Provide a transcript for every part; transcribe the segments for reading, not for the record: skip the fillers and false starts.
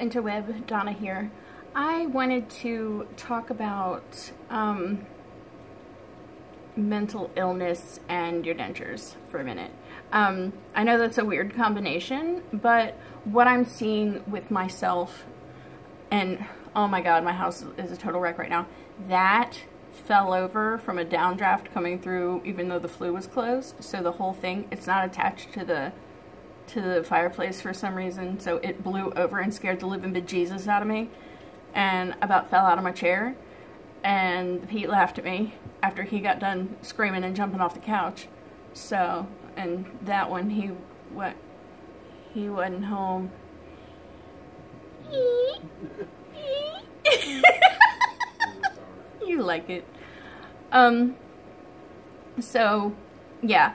interweb, Donna here. I wanted to talk about mental illness and your dentures for a minute. I know that's a weird combination, but what I'm seeing with myself, and oh my god, my house is a total wreck right now, that fell over from a downdraft coming through even though the flue was closed, so the whole thing, it's not attached to the fireplace for some reason, so it blew over and scared the living bejesus out of me and about fell out of my chair. And Pete laughed at me after he got done screaming and jumping off the couch. So, and that one, he wasn't home. You like it. So yeah,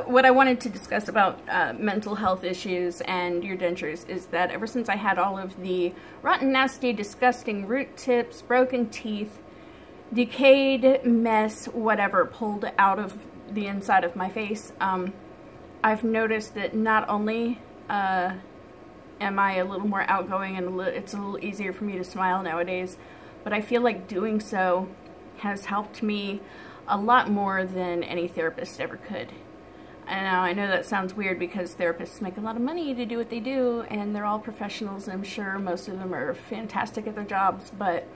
what I wanted to discuss about mental health issues and your dentures is that ever since I had all of the rotten, nasty, disgusting root tips, broken teeth, decayed mess, whatever, pulled out of the inside of my face, I've noticed that not only am I a little more outgoing and it's a little easier for me to smile nowadays, but I feel like doing so has helped me a lot more than any therapist ever could. And now I know that sounds weird because therapists make a lot of money to do what they do, and they're all professionals, and I'm sure most of them are fantastic at their jobs, but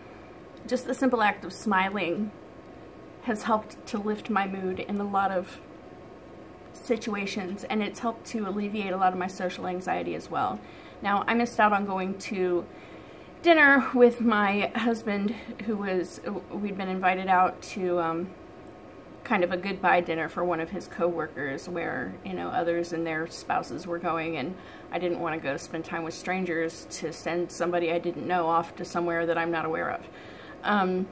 just the simple act of smiling has helped to lift my mood in a lot of situations, and it's helped to alleviate a lot of my social anxiety as well. Now, I missed out on going to dinner with my husband, we'd been invited out to kind of a goodbye dinner for one of his co-workers where, you know, others and their spouses were going, and I didn't want to go spend time with strangers to send somebody I didn't know off to somewhere that I'm not aware of. And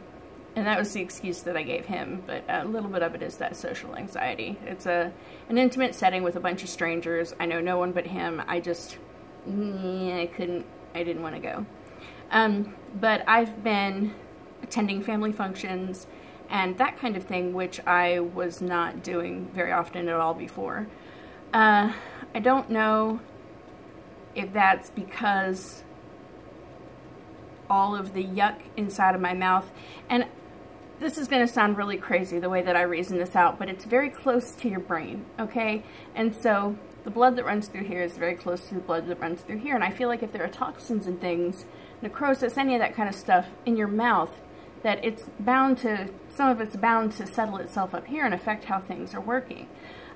that was the excuse that I gave him, but a little bit of it is that social anxiety. It's an intimate setting with a bunch of strangers. I know no one but him. I didn't want to go. But I've been attending family functions and that kind of thing, which I was not doing very often at all before. I don't know if that's because all of the yuck inside of my mouth, and this is going to sound really crazy the way that I reason this out, but it's very close to your brain, okay? And so the blood that runs through here is very close to the blood that runs through here, and I feel like if there are toxins and things, necrosis, any of that kind of stuff in your mouth, that it's bound to, some of it's bound to settle itself up here and affect how things are working.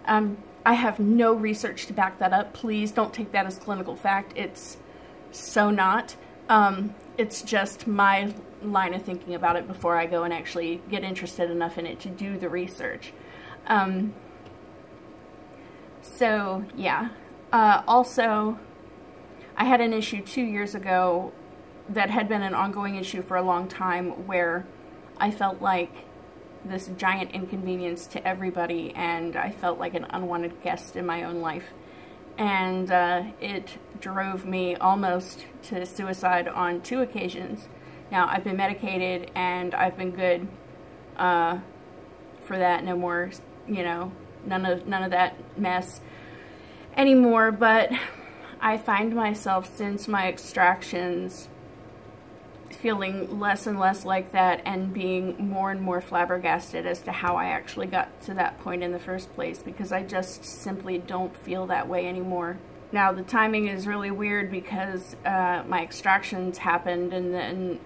I have no research to back that up. Please don't take that as clinical fact. It's so not. It's just my line of thinking about it before I go and actually get interested enough in it to do the research. So yeah. Also, I had an issue 2 years ago that had been an ongoing issue for a long time where I felt like this giant inconvenience to everybody, and I felt like an unwanted guest in my own life. And it drove me almost to suicide on 2 occasions. Now, I've been medicated and I've been good for that. No more, you know, none of that mess anymore. But I find myself, since my extractions, feeling less and less like that and being more and more flabbergasted as to how I actually got to that point in the first place, because I just simply don't feel that way anymore. Now, the timing is really weird because my extractions happened, and then,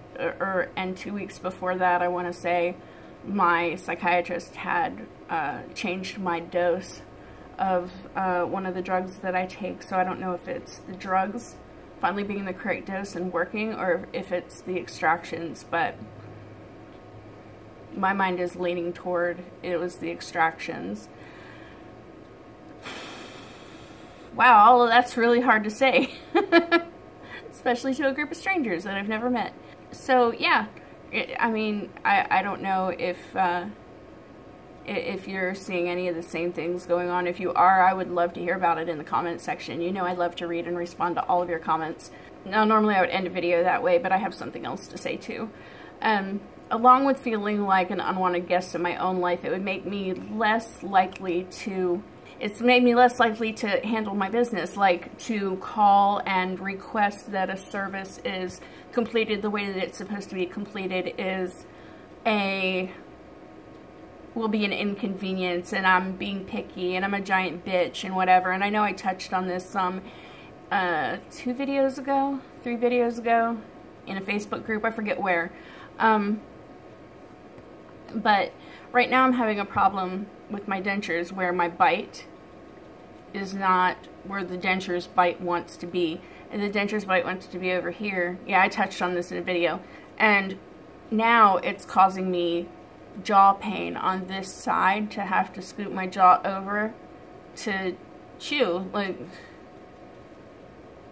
and 2 weeks before that, I want to say, my psychiatrist had changed my dose of one of the drugs that I take, so I don't know if it's the drugs finally being the correct dose and working, or if it's the extractions, but my mind is leaning toward it was the extractions. Wow, all of that's really hard to say, especially to a group of strangers that I've never met. So yeah, I mean, I don't know if you're seeing any of the same things going on. If you are, I would love to hear about it in the comments section. You know I love to read and respond to all of your comments. Now, normally I would end a video that way, but I have something else to say too. Along with feeling like an unwanted guest in my own life, it would make me less likely to it's made me less likely to handle my business, like to call and request that a service is completed the way that it's supposed to be completed will be an inconvenience, and I'm being picky, and I'm a giant bitch, and whatever. And I know I touched on this some 3 videos ago, in a Facebook group, I forget where. But right now I'm having a problem with my dentures where my bite is not where the dentures bite wants to be. And the dentures bite wants to be over here. Yeah, I touched on this in a video. And now it's causing me jaw pain on this side, to have to scoop my jaw over to chew. Like,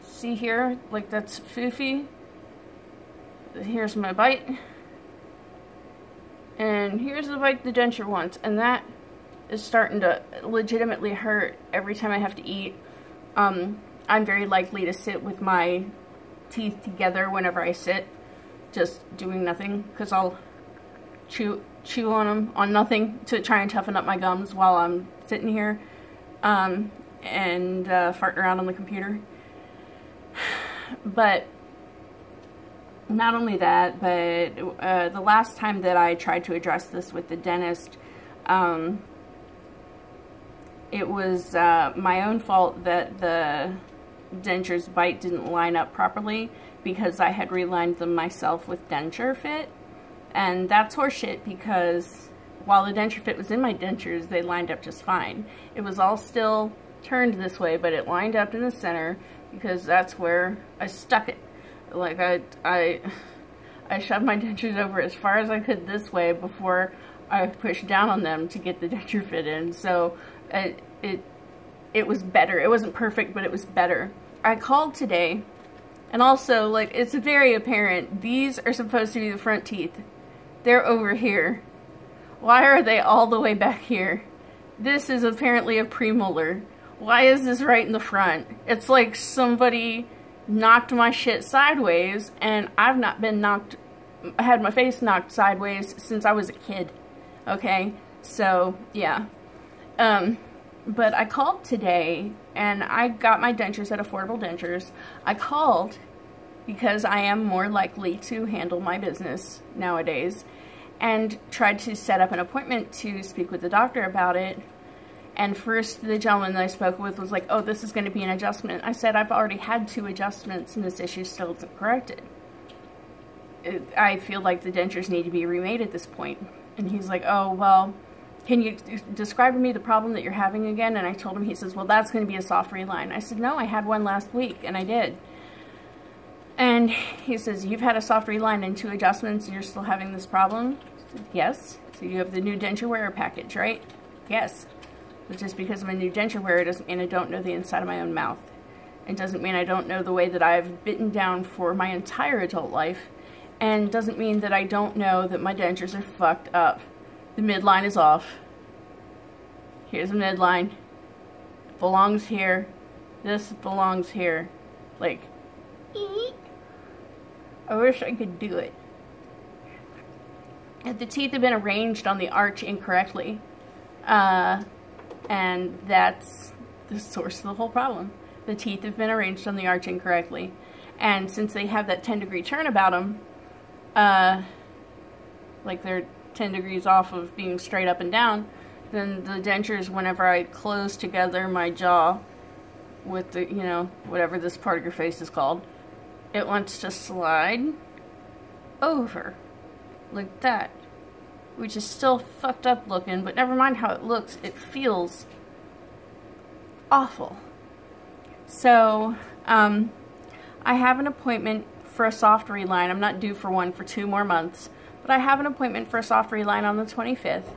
see here? Like, that's foofy. Here's my bite. And here's the bite the denture wants. And that is starting to legitimately hurt every time I have to eat. I'm very likely to sit with my teeth together whenever I sit, just doing nothing, because I'll chew on them, on nothing, to try and toughen up my gums while I'm sitting here and farting around on the computer. But not only that, but the last time that I tried to address this with the dentist, it was my own fault that the dentures bite didn't line up properly, because I had relined them myself with Denture Fit. And that's horseshit, because while the Denture Fit was in my dentures, they lined up just fine. It was all still turned this way, but it lined up in the center, because that's where I stuck it. Like, I shoved my dentures over as far as I could this way before I pushed down on them to get the Denture Fit in. So it was better. It wasn't perfect, but it was better. I called today, and also, like, it's very apparent, these are supposed to be the front teeth. They're over here. Why are they all the way back here? This is apparently a premolar. Why is this right in the front? It's like somebody knocked my shit sideways, and I've not been had my face knocked sideways since I was a kid. Okay? So, yeah. But I called today, and I got my dentures at Affordable Dentures. I called because I am more likely to handle my business nowadays, and tried to set up an appointment to speak with the doctor about it. And first, the gentleman that I spoke with was like, oh, this is going to be an adjustment. I said, I've already had 2 adjustments, and this issue still isn't corrected. I feel like the dentures need to be remade at this point. And he's like, oh, well, can you describe to me the problem that you're having again? And I told him, he says, well, that's going to be a soft reline. I said, no, I had one last week, and I did. And he says, you've had a soft reline and 2 adjustments, and you're still having this problem? I said, yes. So you have the new denture wearer package, right? Yes. But just because I'm a new denture wearer doesn't mean I don't know the inside of my own mouth. It doesn't mean I don't know the way that I've bitten down for my entire adult life. And doesn't mean that I don't know that my dentures are fucked up. The midline is off. Here's a midline. Belongs here. This belongs here. Like, eek. I wish I could do it. If the teeth have been arranged on the arch incorrectly, and that's the source of the whole problem. The teeth have been arranged on the arch incorrectly. And since they have that 10-degree turn about them, like they're 10 degrees off of being straight up and down, then the dentures, whenever I close together my jaw with the, you know, whatever this part of your face is called, it wants to slide over like that, which is still fucked up looking, but never mind how it looks, it feels awful. So, I have an appointment for a soft reline. I'm not due for one for 2 more months, but I have an appointment for a soft reline on the 25th,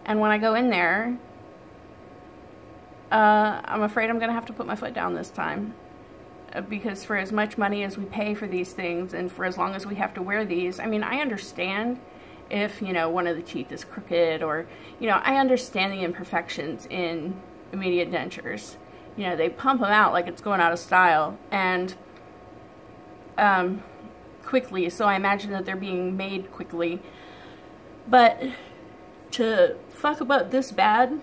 and when I go in there, I'm afraid I'm going to have to put my foot down this time, because for as much money as we pay for these things, and for as long as we have to wear these, I mean, I understand if, you know, one of the teeth is crooked, or, you know, I understand the imperfections in immediate dentures. You know, they pump them out like it's going out of style, and quickly, so I imagine that they're being made quickly. But to fuck about this bad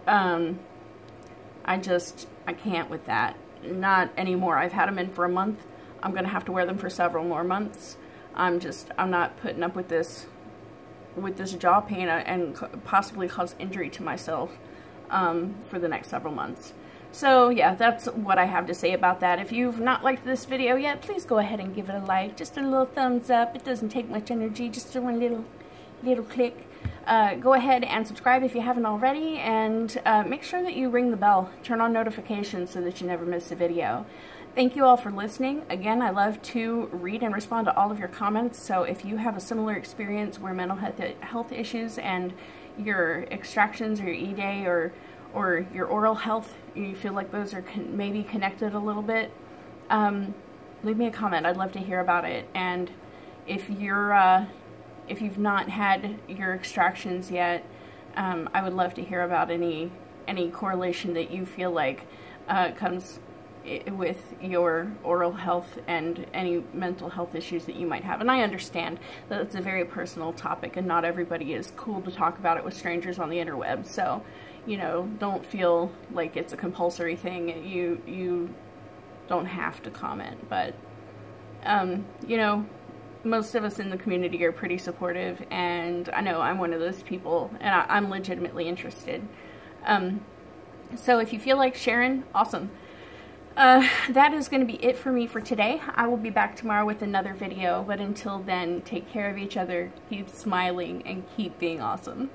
I can't with that. Not anymore. I've had them in for a month. I'm going to have to wear them for several more months. I'm not putting up with this jaw pain and possibly cause injury to myself for the next several months. So yeah, that's what I have to say about that. If you've not liked this video yet, please go ahead and give it a like. Just a little thumbs up. It doesn't take much energy, just one little click. Go ahead and subscribe if you haven't already, and make sure that you ring the bell. Turn on notifications so that you never miss a video. Thank you all for listening. Again, I love to read and respond to all of your comments, so if you have a similar experience where mental health issues and your extractions or your E-Day or your oral health, you feel like those are maybe connected a little bit, leave me a comment. I'd love to hear about it. And if you've not had your extractions yet, I would love to hear about any correlation that you feel like comes with your oral health and any mental health issues that you might have. And I understand that it's a very personal topic and not everybody is cool to talk about it with strangers on the interweb. So, you know, don't feel like it's a compulsory thing. You don't have to comment, but, you know, most of us in the community are pretty supportive, and I know I'm one of those people, and I'm legitimately interested. So if you feel like sharing, awesome. That is going to be it for me for today. I will be back tomorrow with another video, but until then, take care of each other, keep smiling, and keep being awesome.